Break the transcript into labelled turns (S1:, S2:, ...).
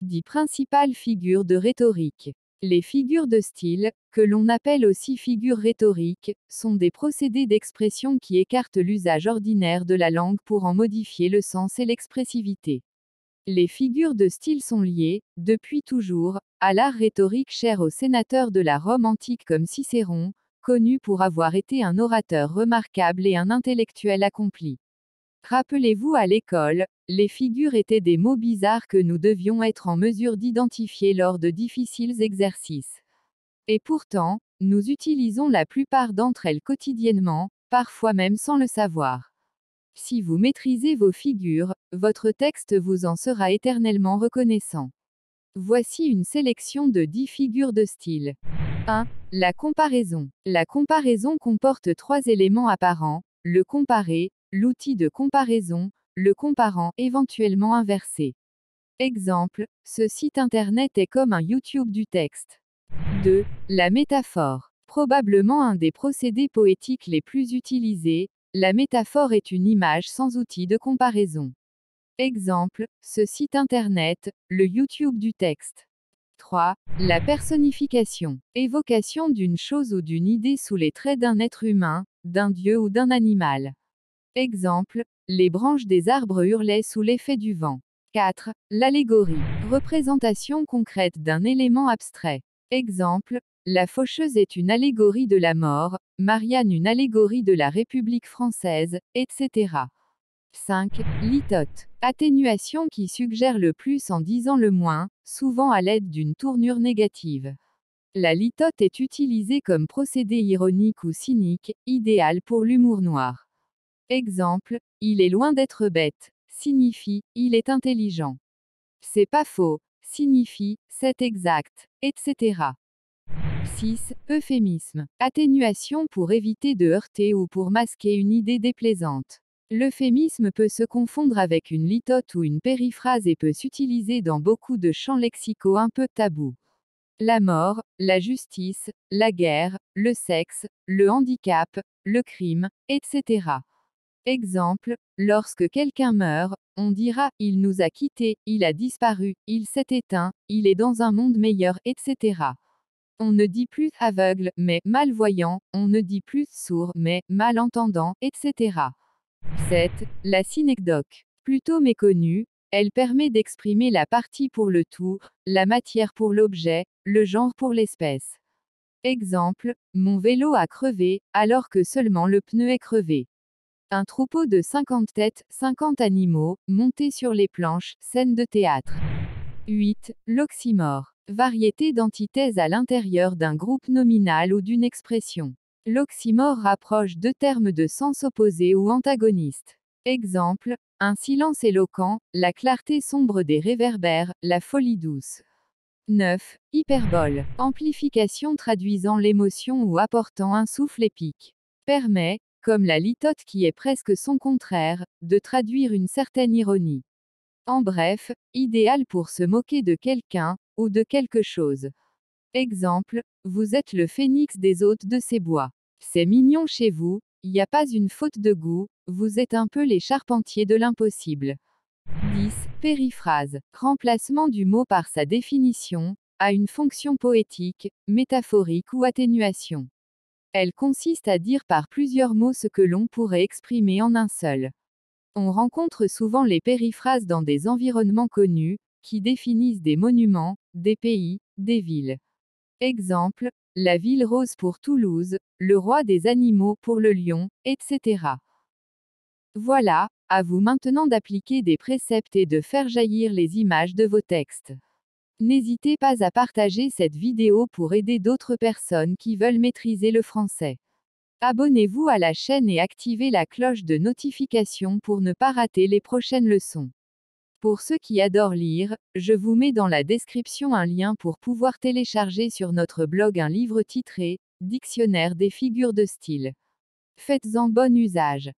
S1: 10 principales figures de rhétorique. Les figures de style, que l'on appelle aussi figures rhétoriques, sont des procédés d'expression qui écartent l'usage ordinaire de la langue pour en modifier le sens et l'expressivité. Les figures de style sont liées, depuis toujours, à l'art rhétorique cher aux sénateurs de la Rome antique comme Cicéron, connu pour avoir été un orateur remarquable et un intellectuel accompli. Rappelez-vous à l'école, les figures étaient des mots bizarres que nous devions être en mesure d'identifier lors de difficiles exercices. Et pourtant, nous utilisons la plupart d'entre elles quotidiennement, parfois même sans le savoir. Si vous maîtrisez vos figures, votre texte vous en sera éternellement reconnaissant. Voici une sélection de 10 figures de style. 1. La comparaison. La comparaison comporte 3 éléments apparents: le comparé, l'outil de comparaison, le comparant éventuellement inversé. Exemple, ce site internet est comme un YouTube du texte. 2. La métaphore. Probablement un des procédés poétiques les plus utilisés, la métaphore est une image sans outil de comparaison. Exemple, ce site internet, le YouTube du texte. 3. La personnification. Évocation d'une chose ou d'une idée sous les traits d'un être humain, d'un dieu ou d'un animal. Exemple, les branches des arbres hurlaient sous l'effet du vent. 4. L'allégorie. Représentation concrète d'un élément abstrait. Exemple, la faucheuse est une allégorie de la mort, Marianne une allégorie de la République française, etc. 5. Litote. Atténuation qui suggère le plus en disant le moins, souvent à l'aide d'une tournure négative. La litote est utilisée comme procédé ironique ou cynique, idéal pour l'humour noir. Exemple, il est loin d'être bête, signifie, il est intelligent. C'est pas faux, signifie, c'est exact, etc. 6. Euphémisme. Atténuation pour éviter de heurter ou pour masquer une idée déplaisante. L'euphémisme peut se confondre avec une litote ou une périphrase et peut s'utiliser dans beaucoup de champs lexicaux un peu tabous. La mort, la justice, la guerre, le sexe, le handicap, le crime, etc. Exemple, lorsque quelqu'un meurt, on dira « il nous a quittés, il a disparu, il s'est éteint, il est dans un monde meilleur, etc. » On ne dit plus aveugle, mais malvoyant, on ne dit plus sourd, mais malentendant, etc. 7. La synecdoque. Plutôt méconnue, elle permet d'exprimer la partie pour le tout, la matière pour l'objet, le genre pour l'espèce. Exemple, mon vélo a crevé, alors que seulement le pneu est crevé. Un troupeau de 50 têtes, 50 animaux, montés sur les planches, scène de théâtre. 8. L'oxymore. Variété d'antithèses à l'intérieur d'un groupe nominal ou d'une expression. L'oxymore rapproche deux termes de sens opposés ou antagonistes. Exemple, un silence éloquent, la clarté sombre des réverbères, la folie douce. 9. Hyperbole. Amplification traduisant l'émotion ou apportant un souffle épique. Permet, comme la litote qui est presque son contraire, de traduire une certaine ironie. En bref, idéal pour se moquer de quelqu'un, ou de quelque chose. Exemple, vous êtes le phénix des hôtes de ces bois. C'est mignon chez vous, y a pas une faute de goût, vous êtes un peu les charpentiers de l'impossible. 10. Périphrase. Remplacement du mot par sa définition, a une fonction poétique, métaphorique ou atténuation. Elle consiste à dire par plusieurs mots ce que l'on pourrait exprimer en un seul. On rencontre souvent les périphrases dans des environnements connus, qui définissent des monuments, des pays, des villes. Exemple, la ville rose pour Toulouse, le roi des animaux pour le lion, etc. Voilà, à vous maintenant d'appliquer des préceptes et de faire jaillir les images de vos textes. N'hésitez pas à partager cette vidéo pour aider d'autres personnes qui veulent maîtriser le français. Abonnez-vous à la chaîne et activez la cloche de notification pour ne pas rater les prochaines leçons. Pour ceux qui adorent lire, je vous mets dans la description un lien pour pouvoir télécharger sur notre blog un livre titré « Dictionnaire des figures de style ». Faites-en bon usage.